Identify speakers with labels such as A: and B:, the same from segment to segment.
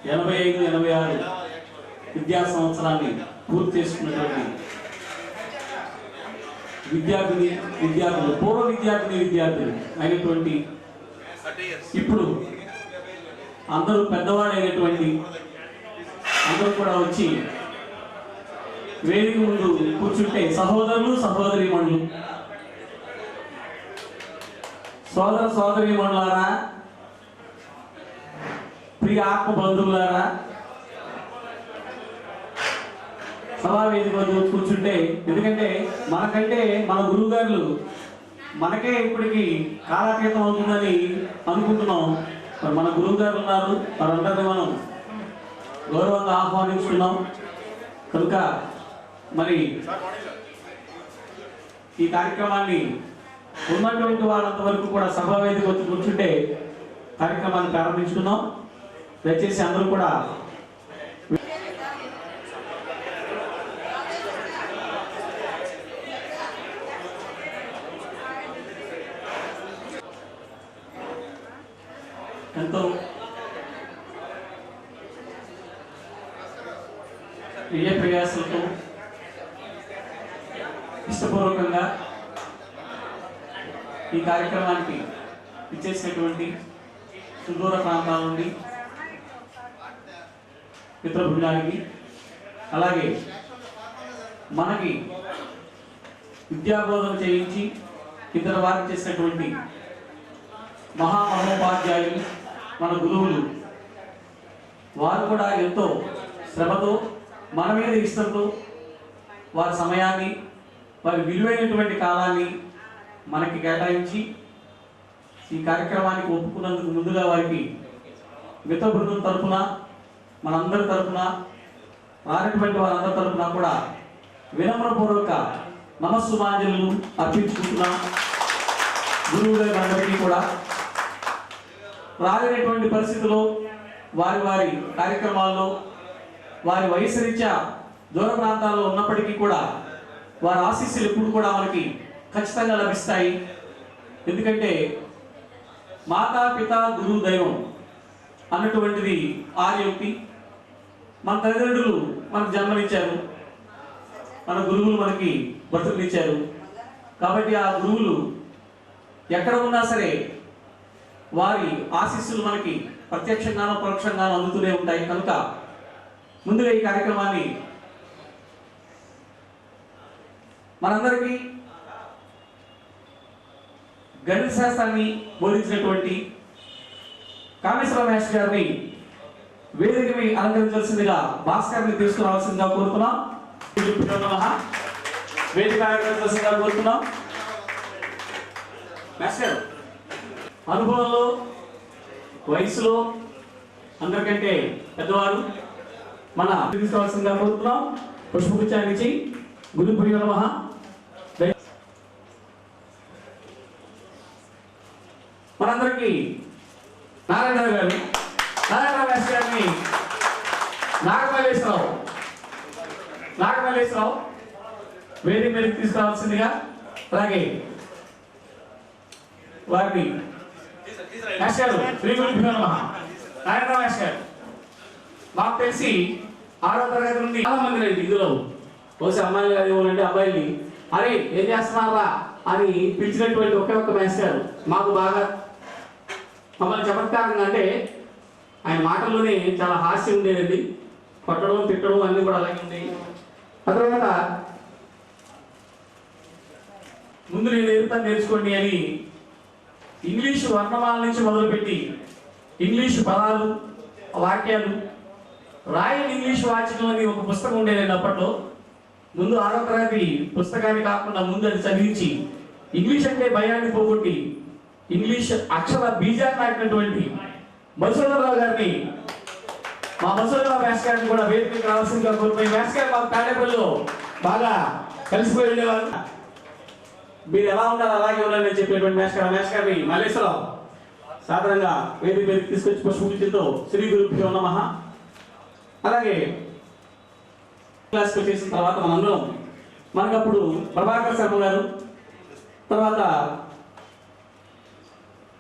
A: 85-86 విద్యా సంవత్సరాన్ని పూర్తి చేసుకున్నటువంటి విద్యార్థులు పూర్వ విద్యార్థులు అయినటువంటి ఇప్పుడు అందరూ పెద్దవాళ్ళు అయినటువంటి అందరూ కూడా వచ్చి వేదిక ముందు కూర్చుంటే సహోదరులు సహోదరీమణులు సోదరీమణులారా ప్రియ ఆత్మ బంధువులారా సభావేదిక కూర్చుంటే ఎందుకంటే మనకంటే మన గురువు గారు మనకే ఇప్పటికి కాలాతీతం అవుతుందని అనుకుంటున్నాం. మరి మన గురువు గారు ఉన్నారు, వారందరినీ మనం గౌరవంగా ఆహ్వానించుకున్నాం. కనుక మరి ఈ కార్యక్రమాన్ని ఉన్నటువంటి వాళ్ళంత వరకు కూడా సభావేదిక వచ్చి కూర్చుంటే కార్యక్రమాన్ని ప్రారంభించుకున్నాం. దయచేసి అందరూ కూడా ఎంతో ప్రియ ప్రయాసలతో ఇష్టపూర్వకంగా ఈ కార్యక్రమానికి ఇచ్చేసినటువంటి సుదూర ప్రాంతాల నుండి మిత్ర బృందానికి, అలాగే మనకి విద్యాబోధన చేయించి ఇతర వారికి చేసినటువంటి మహామహోపాధ్యాయులు మన గురువులు, వారు కూడా ఎంతో శ్రమతో మన మీద ఇష్టంతో వారి సమయాన్ని వారి విలువైనటువంటి కాలాన్ని మనకి కేటాయించి ఈ కార్యక్రమానికి ఒప్పుకున్నందుకు ముందుగా వారికి మిత్ర బృందం తరఫున మనందరి తరఫున రానటువంటి వారందరి తరఫున కూడా వినమ్రపూర్వక నమస్సుమాంజలు అర్పించుకుంటున్నాం. గురువులందరికీ కూడా రాలేనటువంటి పరిస్థితుల్లో వారి కార్యక్రమాల్లో వారి వయసు రీత్యా దూర ప్రాంతాల్లో ఉన్నప్పటికీ కూడా వారి ఆశీస్సులు ఎప్పుడు కూడా మనకి ఖచ్చితంగా లభిస్తాయి. ఎందుకంటే మాతా పిత గురువు దైవం అన్నటువంటిది ఆర్యోక్తి. మన తల్లిదండ్రులు మనకు జన్మనిచ్చారు, మన గురువులు మనకి బ్రతుకునిచ్చారు. కాబట్టి ఆ గురువులు ఎక్కడ ఉన్నా సరే వారి ఆశీస్సులు మనకి ప్రత్యక్షంగానో పరోక్షంగానో అందుతూనే ఉంటాయి. కనుక ముందుగా ఈ కార్యక్రమాన్ని మనందరికీ గణిత శాస్త్రాన్ని బోధించినటువంటి కామేశ్వర మాస్టర్ గారిని వేదికని అలంకరించాల్సిందిగా భాస్కర్ని తీసుకురావాల్సిందిగా కోరుతున్నాం. వేదిక అలంకరించాల్సిందిగా కోరుతున్నాం. మాస్టర్ అనుభవంలో వయసులో అందరికంటే పెద్దవారు మన తీసుకోవాల్సిందిగా కోరుతున్నాం. పుష్పగుచ్చాన్నిచ్చి గురుభ్యో నమః. మనందరికీ నారాయణ గారు గారిని నాగమల్లేశ్వరరావు వేదిక మీదకి తీసుకురావాల్సిందిగా, అలాగే వారిని శ్రీ గురుభ్యో నమః. నారాయణ గారు మాకు తెలిసి 6వ తరగతి నుండి చాలా మంది రండి ఇందులో బహుశా అమ్మాయిలు కాదు ఏమోనండి, అబ్బాయిని అరే ఏం చేస్తున్నారా అని పిలిచినటువంటి ఒకే ఒక్క మాస్టర్ మాకు బాగా మమ్మల్ని చమత్కారంగా, అంటే ఆయన మాటల్లోనే చాలా హాస్యం ఉండేదండి. కొట్టడం తిట్టడం అన్నీ కూడా అలాగే ఉండేవి. ఆ తర్వాత ముందు నేను ఎదుగుతాను నేర్చుకోండి అని ఇంగ్లీషు వర్ణమాల నుంచి మొదలుపెట్టి ఇంగ్లీషు పదాలు వాక్యాలు రాయల్ ఇంగ్లీష్ వాచకం అని ఒక పుస్తకం ఉండేదండి అప్పట్లో. ముందు 6వ తరగతి పుస్తకాన్ని కాకుండా ముందు అది చదివించి ఇంగ్లీష్ అంటే భయాన్ని పోగొట్టి ఇంగ్లీష్ అక్షర బీజాన్ని నాటినటువంటి మధుసూదనరావు గారిని, మా మధుసూదనరావు మాస్టర్ గారిని కూడా వేదికకి రావాల్సిందిగా కోరుతున్నాయి. మాస్టర్ గారు మాకు తాడేపల్లిలో బాగా కలిసిపోయి ఉండేవారు. మీరు ఎలా ఉన్నారు అలాగే ఉన్నారని చెప్పేటువంటి మాస్టర్ గారిని మల్లేశ్వరరావు సాధారణంగా వేదిక మీదకి తీసుకొచ్చి పుష్పగుచ్ఛంతో శ్రీ గురుభ్యో నమః. అలాగే క్లాస్కి వచ్చేసిన తర్వాత మనందరం మనకప్పుడు ప్రభాకర్ శర్మ గారు, తర్వాత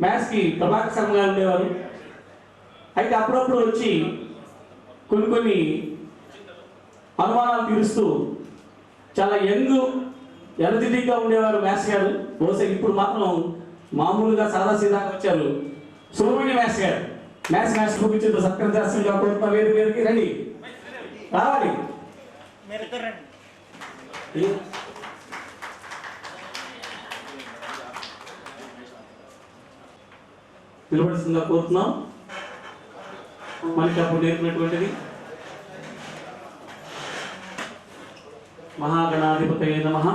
A: మ్యాథ్స్కి ప్రభాకర్ శర్మ గారు ఉండేవారు. అయితే అప్పుడప్పుడు వచ్చి కొన్ని అనుమానాలు తీరుస్తూ చాలా ఎనర్జెటిక్గా ఉండేవారు మ్యాథ్స్ గారు. బహుశా ఇప్పుడు మాత్రం మామూలుగా సాదాసీదాగా వచ్చారు. సుబ్రహ్మణ్య మ్యాథ్స్ గారు మ్యాథ్స్ చూపించేందుకు సత్కరించాల్సిందిగా కోరుతున్న వేదిక మీదకి రండి, రావాలి. నిలబడిస్తుందిగా కోరుతున్నాం. మనకి అప్పుడు నేర్పినటువంటిది మహాగణాధిపతయే నమః.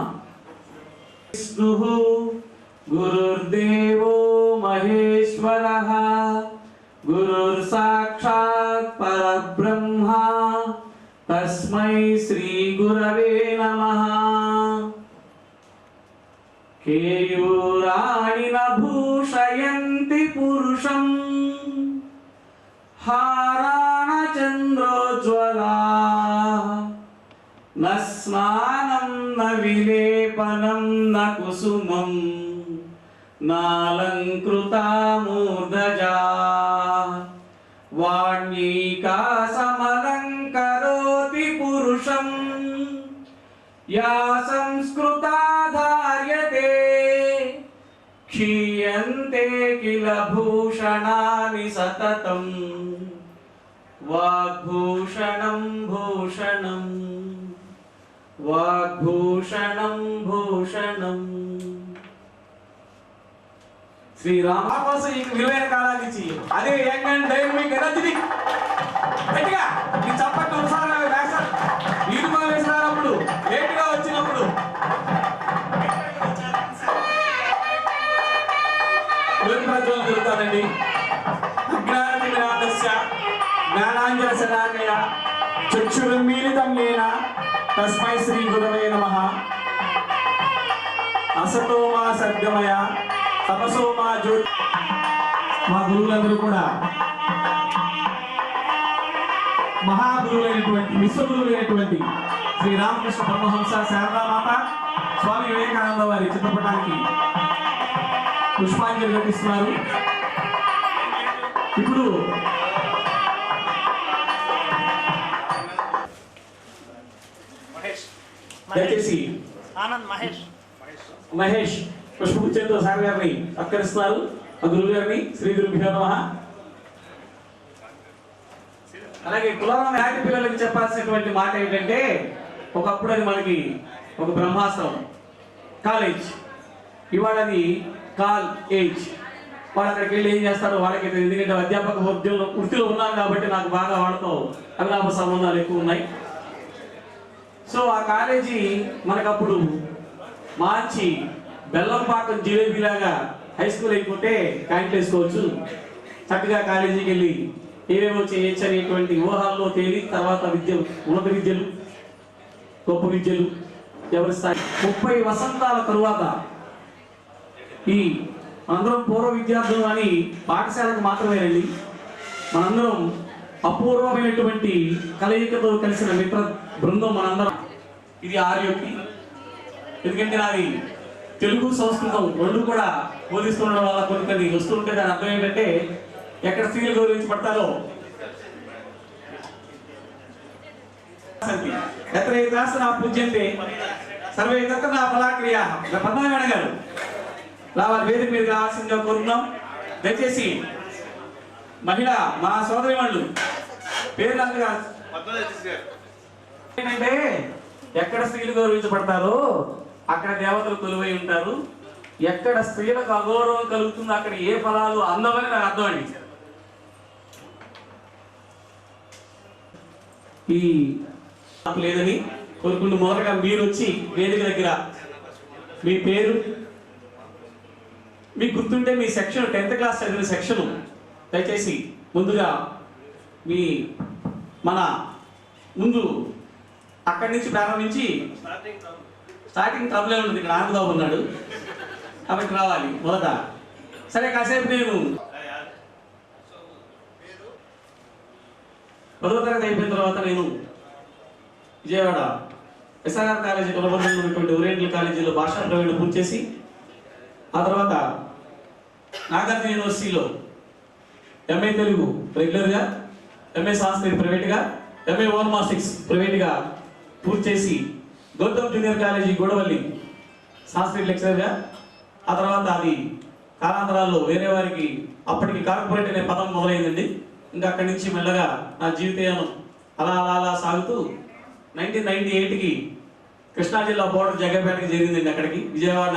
A: విష్ణుః గురుర్దేవో మహేశ్వరః గురుర్ సాక్షాత్ పరబ్రహ్మ తస్మై శ్రీ గురవే నమః. కేయూరాణి న భూషయంతి పురుషం హారాణ చంద్రోజ్వలా న స్నానం న విలేపనం న కుసుమం నాలంకృతా మూర్ధజా వాణ్యైకా సమలంకరోతి పురుషం యా సంస్కృతా ధార్యతే క్షీయంతే కిల భూషణాని సతతం వాగ్భూషణం భూషణం వాగ్భూషణం భూషణం. శ్రీరామకోసం ఈ విలువైన కాలాన్ని ఇచ్చి అదే యంగ్ అండ్ డైనమిక్ ఎనర్జీ గట్టిగా ఈ చప్పట్లు ఉత్సాహంగా వేస్తారు. వీధుగా వేసినప్పుడు లేటుగా వచ్చినప్పుడు ప్రజ్వలన జరుగుతానండి. అజ్ఞానతిమిరాంధస్య జ్ఞానాంజనశలాకయ చక్షురున్మీలితం ఏన తస్మై శ్రీ గురవే నమః. అసతో మా సద్గమయ తపసో మా జ్యోతి. మా గురువులందరూ కూడా మహాగురువులైనటువంటి విశ్వగురువులైనటువంటి శ్రీ రామకృష్ణ పరమహంస శారదామాత స్వామి వివేకానంద వారి చిత్రపటానికి పుష్పాంజలి ఘటిస్తున్నారు. ఇప్పుడు దయచేసి మహేష్ పుష్పగుచ్ఛంతో సార్ గారిని సత్కరిస్తున్నారు. గురువు గారిని శ్రీ గురుభ్యో నమః. అలాగే కులారాం యాటి పిల్లలకి చెప్పాల్సినటువంటి మాట ఏంటంటే, ఒకప్పుడు అది మనకి ఒక బ్రహ్మాస్త్రం కాలేజ్, ఇవాళ అది కాల్ ఏజ్. వాళ్ళు అక్కడికి వెళ్ళి ఏం చేస్తారు వాళ్ళకి, ఎందుకంటే అధ్యాపక వృత్తిలో ఉన్నాను కాబట్టి నాకు బాగా వాళ్ళతో అవినాభ సంబంధాలు ఎక్కువ ఉన్నాయి. సో ఆ కాలేజీ మనకప్పుడు మార్చి బెల్లంపాకం జిలేబీలాగా హై స్కూల్ అయిపోతే క్యాంటీన్ వేసుకోవచ్చు, చక్కగా కాలేజీకి వెళ్ళి ఏవేవో చేయొచ్చు అనేటువంటి ఊహాల్లో తేలి తర్వాత ఉన్నత విద్యలు గొప్ప విద్యలు ఎవరి స్థాయి. 30 వసంతాల తరువాత ఈ అందరం పూర్వ విద్యార్థులు అని పాఠశాలకు మాత్రమే వెళ్ళి మనందరం అపూర్వమైనటువంటి కలయికతో కలిసిన మిత్ర బృందం మనందరం. ఇది ఆర్యోకి, ఎందుకంటే నాది తెలుగు సంస్కృతం రెండు కూడా బోధిస్తుండడం వల్ల కొన్ని వస్తుంటే దాని అర్థం ఏంటంటే, ఎక్కడ స్త్రీలు గౌరవించబడతారో ఎత్ర పూజ్యంతే సర్వే తత్ర నా ఫలాక్రియా. పద్మనాభ గారు రావాలి, వేదిక మీద రావాల్సిందిగా కోరుతున్నాం. దయచేసి మహిళ మా సోదరి వాళ్ళు పేరు ఏంటంటే, ఎక్కడ స్త్రీలు గౌరవించబడతారో అక్కడ దేవతలు కొలువై ఉంటారు, ఎక్కడ స్త్రీలకు అగౌరవం కలుగుతుందో అక్కడ ఏ ఫలాలు అందమని నాకు అర్థం అండి. ఈ లేదని కోరుకుంటూ మొదటగా మీరు వచ్చి వేదిక దగ్గర మీ పేరు, మీకు గుర్తుంటే మీ సెక్షన్ 10th క్లాస్ చదివిన సెక్షను దయచేసి ముందుగా మన ముందు అక్కడి నుంచి ప్రారంభించి స్టార్టింగ్ ట్రబుల్ ఉంటుంది. ఇక్కడ ఆనందబాబు ఉన్నాడు కాబట్టి రావాలి మొదట. సరే కాసేపు నేను 10వ తరగతి అయిపోయిన తర్వాత నేను విజయవాడ ఎస్ఆర్ఆర్ కాలేజీ కొలబద్దంలో ఉన్నటువంటి ఓరియంటల్ కాలేజీలో భాషా ప్రవీణ పూర్తి చేసి, ఆ తర్వాత నాగార్జున యూనివర్సిటీలో ఎంఏ తెలుగు రెగ్యులర్గా, ఎంఏ సంస్కృతి ప్రైవేట్గా, ఎంఏ ఓర్మాస్టిక్స్ ప్రైవేట్గా పూర్తి చేసి గౌతమ్ జూనియర్ కాలేజీ గూడవల్లి సాంస్క్రిట్ లెక్చరర్గా, ఆ తర్వాత అది కాలాంతరాల్లో వేరే వారికి అప్పటికి కార్పొరేట్ అనే పదం మొదలైందండి. ఇంకా అక్కడి నుంచి మెల్లగా నా జీవితయానం అలా అలా అలా సాగుతూ 1998కి కృష్ణా జిల్లా బోర్డర్ జగ్గైపేటకి చేరిందండి. అక్కడికి విజయవాడ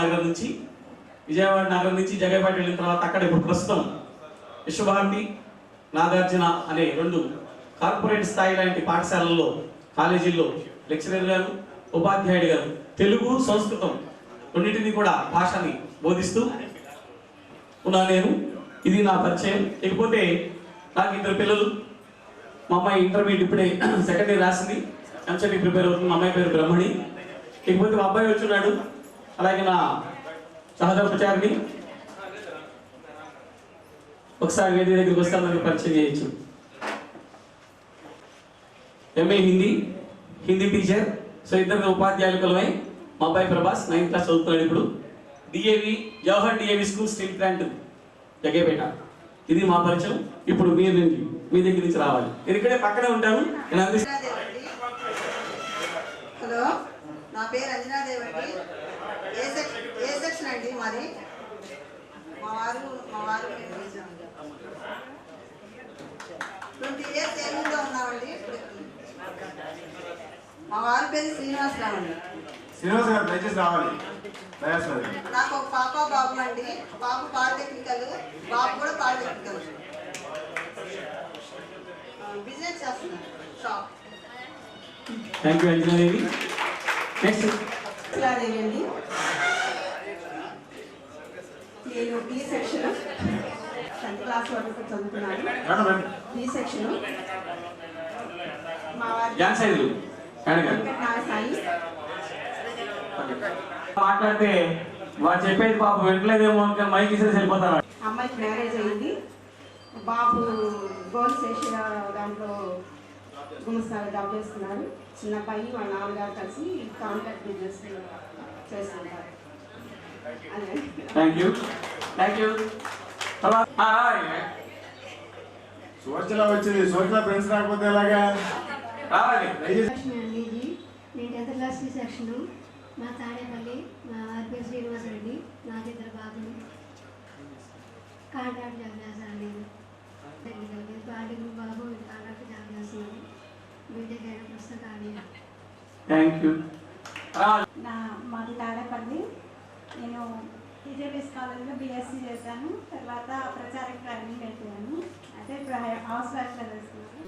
A: నగరం నుంచి జగ్గైపేట వెళ్ళిన తర్వాత అక్కడ ఇప్పుడు ప్రస్తుతం విశ్వభారతి, నాగార్జున అనే 2 కార్పొరేట్ స్థాయి లాంటి పాఠశాలల్లో కాలేజీల్లో లెక్చరర్ గారు, ఉపాధ్యాయుడు గారు తెలుగు సంస్కృతం రెండింటినీ కూడా భాషని బోధిస్తూ ఉన్నా నేను. ఇది నా పరిచయం. ఇకపోతే నాకు 2 పిల్లలు. మా అమ్మాయి ఇంటర్మీడియట్ ఇప్పుడే సెకండ్ ఇయర్ రాసింది, ఎంసెట్కి ప్రిపేర్ అవుతుంది. మా అమ్మాయి పేరు బ్రహ్మణి. ఇకపోతే మా అబ్బాయి వచ్చున్నాడు. అలాగే నా సహధర్మచారిని ఒకసారి వేది దగ్గరికి వస్తే అందరికి పరిచయం చేయొచ్చు. MA Hindi teacher. సో ఇద్దరు ఉపాధ్యాయులు కులమై మా అబ్బాయి ప్రభాస్ 9th క్లాస్ చదువుతున్నాడు ఇప్పుడు. DAV Jawahar DAV school steel plant Jaggayyapeta. ఇది మా పరిచయం. ఇప్పుడు మీ దగ్గర నుంచి రావాలి. నేను ఇక్కడే పక్కనే ఉంటాను. నేను
B: హలో, నా పేరు అంజనాదేవి అండి. ఏ సెక్షన్ అండి మాది. మా వారు 20 years ఏముందో ఉన్నామండి. మా వారి పేరు శ్రీనివాసరావు అండి.
C: శ్రీనివాస్ గారు దయచేసి రావాలి.
B: నాకు ఒక పాప బాబు అండి. పాప పాలిటెక్నికల్, బాబు కూడా పాలిటెక్నికల్. బిజినెస్ చేస్తున్నారు, shop.
A: Thank you Anjanadevi. Next
D: అండి. నేను బి సెక్షన్ 10th క్లాస్ వరకు చదువుతున్నాను. B section. మా వారి సాయి.
A: మాట్లాడితే వాడు చెప్పేది పాపం వినలేదేమో అనుకుని మైక్ ఇసేసి వెళ్ళిపోతాను.
D: అమ్మాయికి మ్యారేజ్ అయింది. బాబు గోల్డ్ ఏషియా దాంట్లో గుమస్తాగా జాబ్ చేస్తున్నారు. చిన్న అబ్బాయి వాళ్ళ నాన్నగారు కలిసి కాంట్రాక్ట్ బిజినెస్ చేస్తున్నారు.
A: Thank you.
C: సోర్చలా వచ్చింది. సోర్చలా ఫ్రెండ్స్ రాకపోతే ఎలాగా?
A: రావాలి.
E: నేను 10th క్లాస్ సి సెక్షన్. మా తాడేపల్లి. మా ఆర్పి శ్రీనివాస్ రెడ్డి. నాకు 2 బాబులు. కాంట్రాక్ట్ జాబ్ చేస్తాను నేను. బాడీ బాబు కాంట్రాక్ట్ జాబ్ చేస్తున్నాను. బీటెక్ అయిన పుస్తకాలు.
A: Thank you.
F: మాది తాడేపల్లి. నేను టీచర్స్ కాలేజ్లో బీఎస్సీ చేశాను. తర్వాత ప్రచారక ట్రైనింగ్ అయిపోయాను. అయితే ఇప్పుడు హౌస్ వైఫ్గా చేస్తున్నాను.